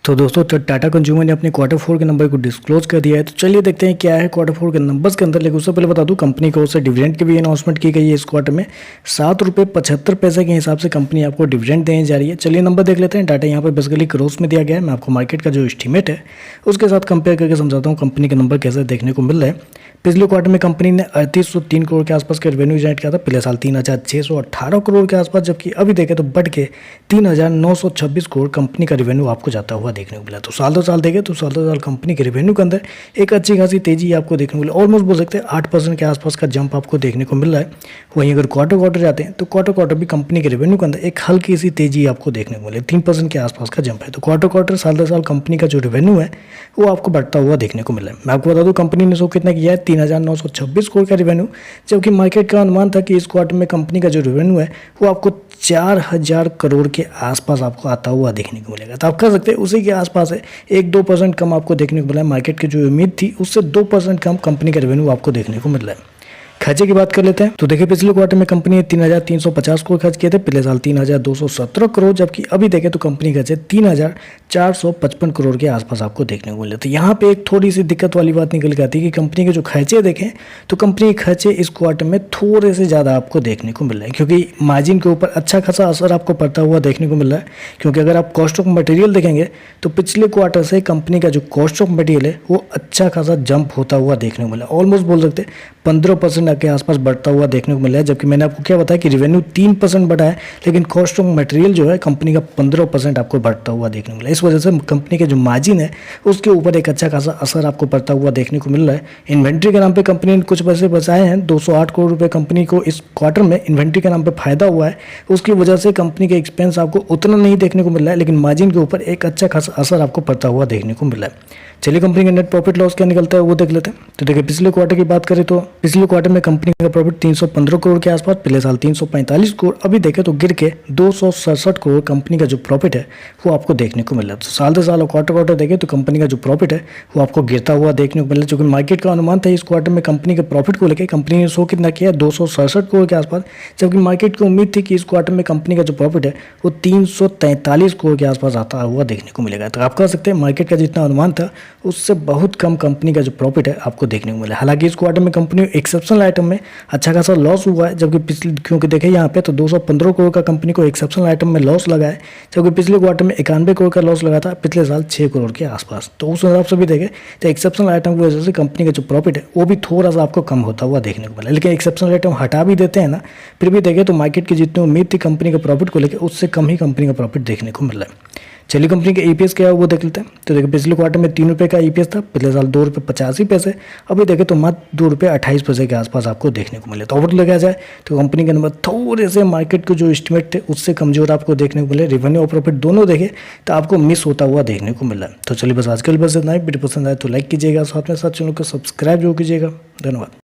तो दोस्तों टाटा कंज्यूमर ने अपने क्वार्टर 4 के नंबर को डिस्क्लोज कर दिया है। तो चलिए देखते हैं क्या है क्वार्टर 4 के नंबर्स के अंदर। लेकिन उससे पहले बता दूं, कंपनी को उससे डिविडेंड की भी अनाउंसमेंट की गई है। इस क्वार्टर में 7.75 रुपये के हिसाब से कंपनी आपको डिविडेंड देने जा रही है। चलिए नंबर देख लेते हैं। डाटा यहाँ पर बेसिकली क्रोस में दिया गया है। मैं आपको मार्केट का जो एस्टीमेट है उसके साथ कंपेयर करके समझाता हूँ कंपनी के नंबर कैसे देखने को मिल रहे हैं। पिछले क्वार्टर में कंपनी ने 3803 करोड़ के आसपास का रेवेन्यू जनरेट किया था। पिछले साल 3618 करोड़ के आसपास, जबकि अभी देखें तो बढ़ के 3926 करोड़ कंपनी का रेवेन्यू आपको जाता हुआ देखने को मिला। तो साल दो साल देखें तो साल दो साल कंपनी के रेवेन्यू के अंदर एक अच्छी खासी तेजी आपको देखने को मिला। ऑलमोस्ट बोल सकते हैं 8% के आसपास का जंप आपको देखने को मिल रहा है। वहीं अगर क्वार्टर जाते हैं तो क्वार्टर भी कंपनी के रेवेन्यू के अंदर एक हल्की सी तेजी आपको देखने को मिले। 3% के आसपास का जंप है। तो क्वार्टर साल दो साल कंपनी का जो रेवेन्यू है वो आपको बढ़ता हुआ देखने को मिला है। मैं आपको बता दूं कंपनी ने शो कितना किया है, 3926 करोड़ का रेवेन्यू, जबकि मार्केट का अनुमान था कि इस क्वार्टर में कंपनी का जो रेवेन्यू है वो आपको 4000 करोड़ के आसपास आपको आता हुआ देखने को मिलेगा। तो आप कह सकते हैं उसी के आसपास है। 1-2% कम आपको देखने को मिला है। मार्केट की जो उम्मीद थी उससे 2% कम कंपनी का रेवेन्यू आपको देखने को मिल रहा है। खर्चे की बात कर लेते हैं तो देखिए पिछले क्वार्टर में कंपनी ने 3350 करोड़ खर्च किए थे। पिछले साल 3217 करोड़, जबकि अभी देखें तो कंपनी खर्चे 3455 करोड़ के आसपास आपको देखने को मिले। तो यहाँ पे एक थोड़ी सी दिक्कत वाली बात निकल के आती है कि कंपनी के जो खर्चे देखें तो कंपनी के खर्चे इस क्वार्टर में थोड़े से ज़्यादा आपको देखने को मिल रहे हैं, क्योंकि मार्जिन के ऊपर अच्छा खासा असर आपको पड़ता हुआ देखने को मिल रहा है। क्योंकि अगर आप कॉस्ट ऑफ मटेरियल देखेंगे तो पिछले क्वार्टर से कंपनी का जो कॉस्ट ऑफ मटेरियल है वो अच्छा खासा जंप होता हुआ देखने को मिला। ऑलमोस्ट बोल सकते हैं 15% के आसपास बढ़ता हुआ देखने को मिला है। जबकि मैंने आपको क्या बताया कि रेवेन्यू 3% बढ़ा है, लेकिन कॉस्ट ऑफ मटेरियल जो है कंपनी का 15% आपको बढ़ता हुआ देखने को मिला। इस वजह से कंपनी के जो मार्जिन है उसके ऊपर एक अच्छा खासा असर आपको पड़ता हुआ देखने को मिल रहा है। इन्वेंट्री के नाम पे कंपनी ने कुछ पैसे बचाए हैं। 208 करोड़ रुपए कंपनी को इस क्वार्टर में इन्वेंट्री के नाम पे फायदा हुआ है। उसकी वजह से कंपनी के एक्सपेंस आपको उतना नहीं देखने को मिल रहा है, लेकिन मार्जिन के ऊपर एक अच्छा खासा असर आपको पड़ता हुआ देखने को मिल रहा है। चलिए कंपनी का नेट प्रॉफिट लॉस क्या निकलता है वो देख लेते हैं। तो देखिए पिछले क्वार्टर की बात करें तो पिछले क्वार्टर में कंपनी का प्रॉफिट 315 करोड़ के आसपास, पिछले साल 345 करोड़, अभी देखें तो गिर के 267 करोड़ कंपनी का जो प्रॉफिट है वो आपको देखने को मिल रहा है। तो साल दो साल क्वार्टर देखें तो कंपनी का जो प्रॉफिट है वो आपको गिरता हुआ देखने को मिल रहा है। क्योंकि मार्केट का अनुमान था इस क्वार्टर में कंपनी के प्रॉफिट को लेकर कंपनी ने शो कितना किया, 267 करोड़ के आसपास, जबकि मार्केट की उम्मीद थी कि इस क्वार्टर में कंपनी का जो प्रॉफिट है वो 343 करोड़ के आसपास आता हुआ देखने को मिलेगा। तो आप कह सकते हैं मार्केट का जितना अनुमान था उससे बहुत कम कंपनी का जो प्रॉफिट है आपको देखने को मिला। हालांकि इस क्वार्टर में कंपनी एक्सेप्शनल आइटम में अच्छा खासा लॉस हुआ है, जबकि पिछले क्योंकि देखें यहाँ पे तो 215 करोड़ का कंपनी को एक्सेप्शनल आइटम में लॉस लगा है, जबकि पिछले क्वार्टर में 91 करोड़ का लॉस लगा था, पिछले साल 6 करोड़ के आसपास। तो उस हिसाब से भी देखें तो एक्सेप्शनल आइटम की वजह से कंपनी का जो प्रॉफिट है वो भी थोड़ा सा आपको कम होता हुआ देखने को मिला। लेकिन एक्सेप्शनल आइटम हटा भी देते हैं ना, फिर भी देखें तो मार्केट की जितनी उम्मीद थी कंपनी के प्रॉफिट को लेकर उससे कम ही कंपनी का प्रॉफिट देखने को मिल रहा है। चलिए कंपनी का ईपीएस क्या है वो देख लेते हैं। तो देखिए पिछले क्वार्टर में 3 रुपये का ईपीएस था, पिछले साल 2 रुपये 85 पैसे, अभी देखें तो मात्र 2 रुपये 28 पैसे के आसपास आपको देखने को मिले। तो ओवरऑल लगा जाए तो कंपनी के नंबर थोड़े से मार्केट के जो एस्टिमेट थे उससे कमजोर आपको देखने को मिले। रेवेन्यू और प्रॉफिट दोनों देखें तो आपको मिस होता हुआ देखने को मिला। तो चलिए बस आजकल बस इतना ही। वीडियो पसंद आए तो लाइक कीजिएगा, साथ में साथ चैनल को सब्सक्राइब जरूर कीजिएगा। धन्यवाद।